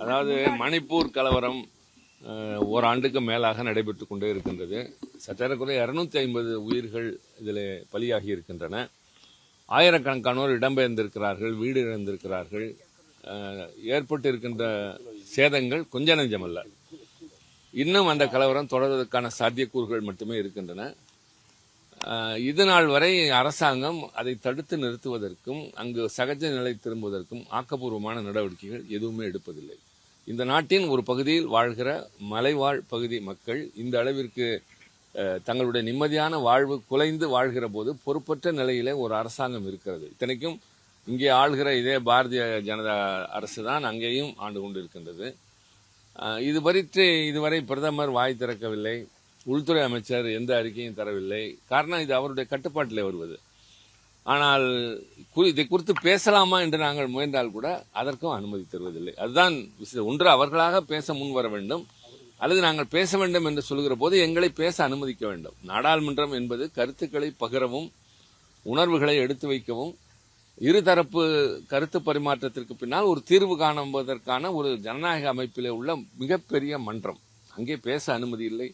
அதாவது மணிப்பூர் கலவரம் ஓராண்டுக்கு மேலாக நடைபெற்றுக் கொண்டே இருக்கின்றது. சற்றேறக்குறைய 250 உயிர்கள் இதில் பலியாகி இருக்கின்றன. ஆயிரக்கணக்கானோர் இடம்பெயர்ந்திருக்கிறார்கள், வீடு இழந்திருக்கிறார்கள். ஏற்பட்டிருக்கின்ற சேதங்கள் கொஞ்ச நெஞ்சமல்ல. இன்னும் அந்த கலவரம் தொடர்வதற்கான சாத்தியக்கூறுகள் மட்டுமே இருக்கின்றன. இது நாள் வரை அரசாங்கம் அதை தடுத்து நிறுத்துவதற்கும் அங்கு சகஜ நிலை திரும்புவதற்கும் ஆக்கப்பூர்வமான நடவடிக்கைகள் எதுவுமே எடுப்பதில்லை. இந்த நாட்டின் ஒரு பகுதியில் வாழ்கிற மலைவாழ் பகுதி மக்கள் இந்த அளவிற்கு தங்களுடைய நிம்மதியான வாழ்வு குலைந்து வாழ்கிற போது பொறுப்பற்ற நிலையிலே ஒரு அரசாங்கம் இருக்கிறது. இத்தனைக்கும் இங்கே ஆள்கிற இதே பாரதிய ஜனதா அரசு தான் அங்கேயும் ஆண்டு கொண்டிருக்கின்றது. இது பற்றி இதுவரை பிரதமர் வாய் திறக்கவில்லை, உள்துறை அமைச்சர் எந்த அறிக்கையும் தரவில்லை. காரணம், இது அவருடைய கட்டுப்பாட்டிலே வருவது. ஆனால் இதை குறித்து பேசலாமா என்று நாங்கள் முயன்றால் கூட அதற்கும் அனுமதி தருவதில்லை. அதுதான் ஒன்று, அவர்களாக பேச முன் வர வேண்டும், அல்லது நாங்கள் பேச வேண்டும் என்று சொல்கிற போது எங்களை பேச அனுமதிக்க வேண்டும். நாடாளுமன்றம் என்பது கருத்துக்களை பகிரவும் உணர்வுகளை எடுத்து வைக்கவும் இருதரப்பு கருத்து பரிமாற்றத்திற்கு பின்னால் ஒரு தீர்வு காணுவதற்கான ஒரு ஜனநாயக அமைப்பிலே உள்ள மிகப்பெரிய மன்றம். அங்கே பேச அனுமதி இல்லை.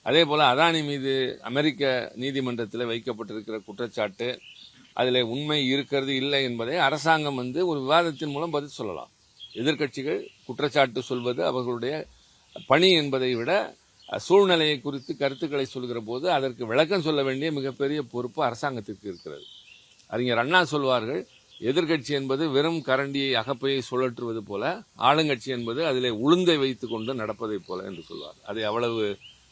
அதே போல அதானி மீது அமெரிக்க நீதிமன்றத்தில் வைக்கப்பட்டிருக்கிற குற்றச்சாட்டு, அதில் உண்மை இருக்கிறது இல்லை என்பதை அரசாங்கம் ஒரு விவாதத்தின் மூலம் பதில் சொல்லலாம். எதிர்க்கட்சிகள் குற்றச்சாட்டு சொல்வது அவர்களுடைய பணி என்பதை விட சூழ்நிலையை குறித்து கருத்துக்களை சொல்கிற போது அதற்கு விளக்கம் சொல்ல வேண்டிய மிகப்பெரிய பொறுப்பு அரசாங்கத்திற்கு இருக்கிறது. அறிஞர் அண்ணா சொல்வார்கள், எதிர்க்கட்சி என்பது வெறும் கரண்டியை அகப்பையை சுழற்றுவது போல, ஆளுங்கட்சி என்பது அதிலே உளுந்தை வைத்துக் கொண்டு நடப்பதை போல என்று சொல்வார். அதை அவ்வளவு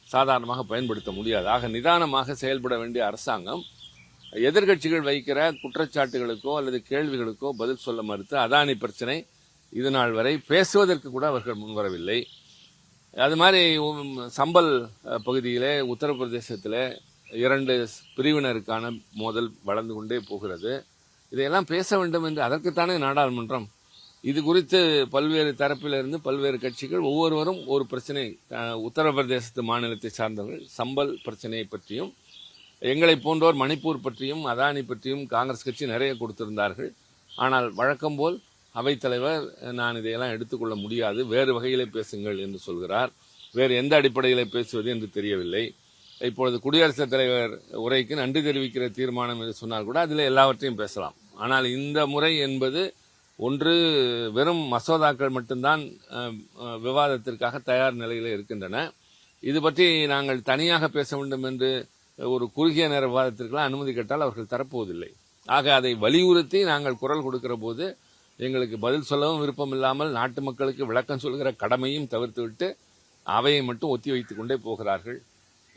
சாதாரணமாக பயன்படுத்த முடியாது. ஆக நிதானமாக செயல்பட வேண்டிய அரசாங்கம் எதிர்க்கட்சிகள் வைக்கிற குற்றச்சாட்டுகளுக்கோ அல்லது கேள்விகளுக்கோ பதில் சொல்ல மறுத்து அதானி பிரச்சனை இது நாள் வரை பேசுவதற்கு கூட அவர்கள் முன்வரவில்லை. அது மாதிரி சம்பல் பகுதியிலே உத்தரப்பிரதேசத்தில் 2 பிரிவினருக்கான மோதல் வளர்ந்து கொண்டே போகிறது. இதையெல்லாம் பேச வேண்டும் என்று அதற்குத்தானே நாடாளுமன்றம். இது குறித்து பல்வேறு தரப்பிலிருந்து பல்வேறு கட்சிகள் ஒவ்வொருவரும் ஒரு பிரச்சனை, உத்தரப்பிரதேசத்து மாநிலத்தை சார்ந்தவர்கள் சம்பல் பிரச்சனையை பற்றியும், எங்களை போன்றோர் மணிப்பூர் பற்றியும் அதானி பற்றியும் காங்கிரஸ் கட்சி நிறைய கொடுத்திருந்தார்கள். ஆனால் வழக்கம் போல் அவைத்தலைவர், நான் இதையெல்லாம் எடுத்துக்கொள்ள முடியாது, வேறு வகையிலே பேசுங்கள் என்று சொல்கிறார். வேறு எந்த அடிப்படையிலே பேசுவது என்று தெரியவில்லை. இப்பொழுது குடியரசுத் தலைவர் உரைக்கு நன்றி தெரிவிக்கிற தீர்மானம் என்று சொன்னால் கூட அதில் எல்லாவற்றையும் பேசலாம். ஆனால் இந்த முறை என்பது ஒன்று, வெறும் மசோதாக்கள் மட்டும்தான் விவாதத்திற்காக தயார் நிலையில் இருக்கின்றன. இது பற்றி நாங்கள் தனியாக பேச வேண்டும் என்று ஒரு குறுகிய நேர விவாதத்திற்கெல்லாம் அனுமதி கேட்டால் அவர்கள் தரப்போவதில்லை. ஆக அதை வலியுறுத்தி நாங்கள் குரல் கொடுக்கிற போது எங்களுக்கு பதில் சொல்லவும் விருப்பம் இல்லாமல் நாட்டு மக்களுக்கு விளக்கம் சொல்கிற கடமையும் தவிர்த்துவிட்டு அவையை மட்டும் ஒத்தி வைத்துக் கொண்டே போகிறார்கள்.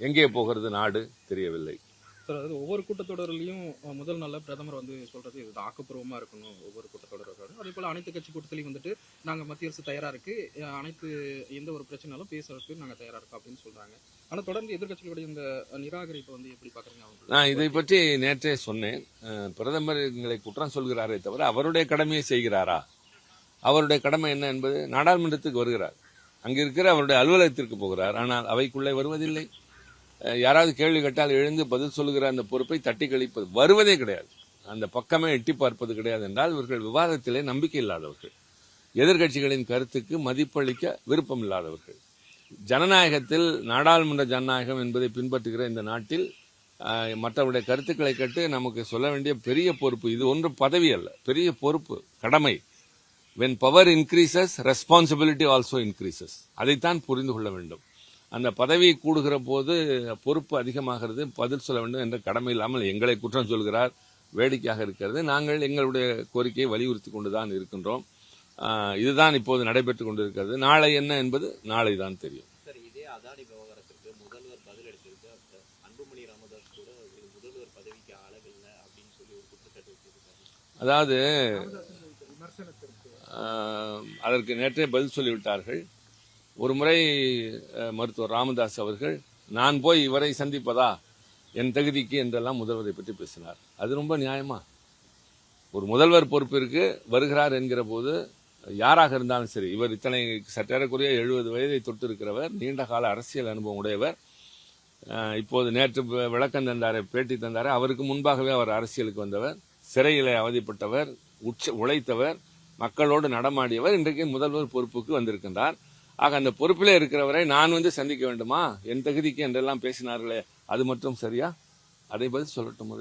எங்கே போகிறது நாடு தெரியவில்லை. சார், அதாவது ஒவ்வொரு கூட்டத்தொடரிலையும் முதல் நாளில் பிரதமர் சொல்றது இது ஆக்கப்பூர்வமா இருக்கணும். ஒவ்வொரு கூட்டத்தொடரும் அதே போல அனைத்து கட்சி கூட்டத்திலையும் நாங்கள் மத்திய அரசு தயாரா இருக்கு, அனைத்து எந்த ஒரு பிரச்சனாலும் பேசுறதுக்கு நாங்கள் தயாரா இருக்கோம் அப்படின்னு சொல்றாங்க. ஆனால் தொடர்ந்து எதிர்கட்சிகளுடைய இந்த நிராகரிப்பை எப்படி பாக்குறீங்க? நான் இதை பற்றி நேற்றே சொன்னேன். பிரதமர் எங்களை குற்றம் சொல்கிறாரே தவிர அவருடைய கடமையை செய்கிறாரா? அவருடைய கடமை என்ன என்பது, நாடாளுமன்றத்துக்கு வருகிறார், அங்கு இருக்கிற அவருடைய அலுவலகத்திற்கு போகிறார், ஆனால் அவைக்குள்ளே வருவதில்லை. யாராவது கேள்வி கேட்டால் எழுந்து பதில் சொல்லுகிற அந்த பொறுப்பை தட்டி கழிப்பது, வருவதே கிடையாது, அந்த பக்கமே எட்டி பார்ப்பது கிடையாது. என்றால் இவர்கள் விவாதத்திலே நம்பிக்கை இல்லாதவர்கள், எதிர்கட்சிகளின் கருத்துக்கு மதிப்பளிக்க விருப்பம் இல்லாதவர்கள். ஜனநாயகத்தில் நாடாளுமன்ற ஜனநாயகம் என்பதை பின்பற்றுகிற இந்த நாட்டில் மற்றவருடைய கருத்துக்களை கேட்டு நமக்கு சொல்ல வேண்டிய பெரிய பொறுப்பு இது. ஒன்று பதவி அல்ல, பெரிய பொறுப்பு, கடமை. when power increases responsibility also increases. அதைத்தான் புரிந்து கொள்ள வேண்டும். அந்த பதவி கூடுகிற போது பொறுப்பு அதிகமாகிறது, பதில் சொல்ல வேண்டும் என்ற கடமை இல்லாமல் எங்களை குற்றம் சொல்கிறார், வேடிக்கையாக இருக்கிறது. நாங்கள் எங்களுடைய கோரிக்கையை வலியுறுத்தி கொண்டுதான் இருக்கின்றோம். இதுதான் இப்போது நடைபெற்றுக் கொண்டிருக்கிறது. நாளை என்ன என்பது நாளை தான் தெரியும். இதே அதானி விவகாரத்திற்கு முதல்வர் பதில் எடுத்திருக்கு. அன்புமணி ராமதாஸ் கூட முதல்வர் பதவிக்கு ஆளவில்லை அப்படின்னு சொல்லி ஒரு குற்றச்சாட்டு வச்சிருக்காரு. அதாவது அதற்கு நேற்றே பதில் சொல்லிவிட்டார்கள். ஒரு முறை மருத்துவர் ராமதாஸ் அவர்கள், நான் போய் இவரை சந்திப்பதா என் தகுதிக்கு என்றெல்லாம் முதல்வரை பற்றி பேசினார். அது ரொம்ப நியாயமா? ஒரு முதல்வர் பொறுப்பிற்கு வருகிறார் என்கிற போது யாராக இருந்தாலும் சரி, இவர் இத்தனை சற்றேறக்குறைய 70 வயதை தொட்டு இருக்கிறவர், நீண்ட கால அரசியல் அனுபவம் உடையவர். இப்போது நேற்று விளக்கம் தந்தாரே, பேட்டி தந்தாரே, அவருக்கு முன்பாகவே அவர் அரசியலுக்கு வந்தவர், சிறையிலே அவதிப்பட்டவர், உழைத்தவர். மக்களோடு நடமாடியவர் இன்றைக்கு முதல்வர் பொறுப்புக்கு வந்திருக்கின்றார். ஆக அந்த பொறுப்பிலே இருக்கிறவரை நான் சந்திக்க வேண்டுமா, என் தகுதிக்கு என்றெல்லாம் பேசினார்களே, அது மட்டும் சரியா? அதை பதில் சொல்லட்டும்.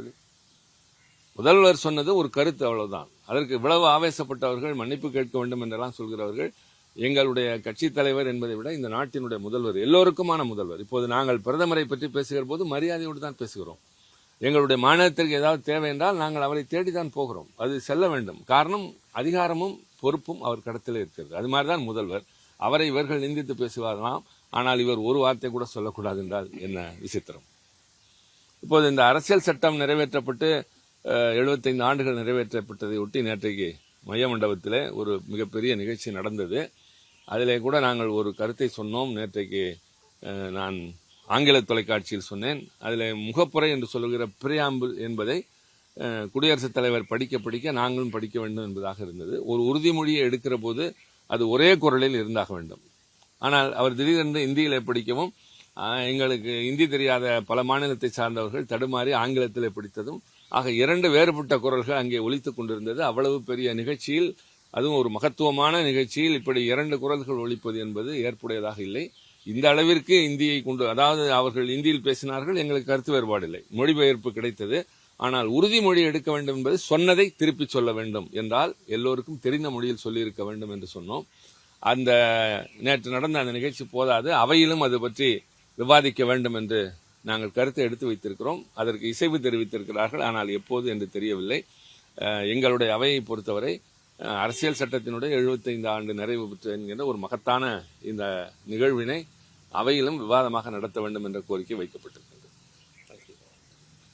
முதல்வர் சொன்னது ஒரு கருத்து, அவ்வளவுதான். அதற்கு இவ்வளவு ஆவேசப்பட்டவர்கள், மன்னிப்பு கேட்க வேண்டும் என்றெல்லாம் சொல்கிறவர்கள் எங்களுடைய கட்சி தலைவர் என்பதை விட இந்த நாட்டினுடைய முதல்வர், எல்லோருக்குமான முதல்வர். இப்போது நாங்கள் பிரதமரை பற்றி பேசுகிற போது மரியாதையோடு தான் பேசுகிறோம். எங்களுடைய மாநிலத்திற்கு ஏதாவது தேவை என்றால் நாங்கள் அவரை தேடித்தான் போகிறோம். அது செல்ல வேண்டும். காரணம், அதிகாரமும் பொறுப்பும் அவர் கடத்திலே இருக்கிறது. அது மாதிரிதான் முதல்வர். அவரை இவர்கள் நிந்தித்து பேசுவார்களாம், ஆனால் இவர் ஒரு வார்த்தை கூட சொல்லக்கூடாது என்றால் என்ன விசித்திரம்? இப்போது இந்த அரசியல் சட்டம் நிறைவேற்றப்பட்டு 75 ஆண்டுகள் நிறைவேற்றப்பட்டதை ஒட்டி நேற்றைக்கு மைய மண்டபத்தில் ஒரு மிகப்பெரிய நிகழ்ச்சி நடந்தது. அதிலே கூட நாங்கள் ஒரு கருத்தை சொன்னோம். நேற்றைக்கு நான் ஆங்கில தொலைக்காட்சியில் சொன்னேன். அதில் முகப்புரை என்று சொல்லுகிற பிரியாம்பிள் என்பதை குடியரசுத் தலைவர் படிக்க நாங்களும் படிக்க வேண்டும் என்பதாக இருந்தது. ஒரு உறுதிமொழியை எடுக்கிற போது அது ஒரே குரலில் இருந்தாக வேண்டும். ஆனால் அவர் திடீரென்று இந்தியிலே படிக்கவும், எங்களுக்கு இந்தி தெரியாத பல மாநிலத்தை சார்ந்தவர்கள் தடுமாறி ஆங்கிலத்திலே படித்ததும், ஆக 2 வேறுபட்ட குரல்கள் அங்கே ஒலித்துக் கொண்டிருந்தது. அவ்வளவு பெரிய நிகழ்ச்சியில், அதுவும் ஒரு மகத்துவமான நிகழ்ச்சியில் இப்படி 2 குரல்கள் ஒலிப்பது என்பது ஏற்புடையதாக இல்லை. இந்த அளவிற்கு இந்தியை கொண்டு, அதாவது அவர்கள் இந்தியில் பேசினார்கள், எங்களுக்கு கருத்து வேறுபாடு இல்லை, மொழிபெயர்ப்பு கிடைத்தது. ஆனால் உறுதிமொழி எடுக்க வேண்டும் என்பது சொன்னதை திருப்பி சொல்ல வேண்டும் என்றால் எல்லோருக்கும் தெரிந்த மொழியில் சொல்லியிருக்க வேண்டும் என்று சொன்னோம். அந்த நேற்று நடந்த அந்த நிகழ்ச்சி போதாது, அவையிலும் அது பற்றி விவாதிக்க வேண்டும் என்று நாங்கள் கருத்தை எடுத்து வைத்திருக்கிறோம். அதற்கு இசைவு தெரிவித்திருக்கிறார்கள், ஆனால் எப்போது என்று தெரியவில்லை. எங்களுடைய அவையை பொறுத்தவரை அரசியல் சட்டத்தினுடைய 75 ஆண்டு நிறைவு பெற்ற என்கின்ற ஒரு மகத்தான இந்த நிகழ்வினை அவையிலும் விவாதமாக நடத்த வேண்டும் என்ற கோரிக்கை வைக்கப்பட்டது.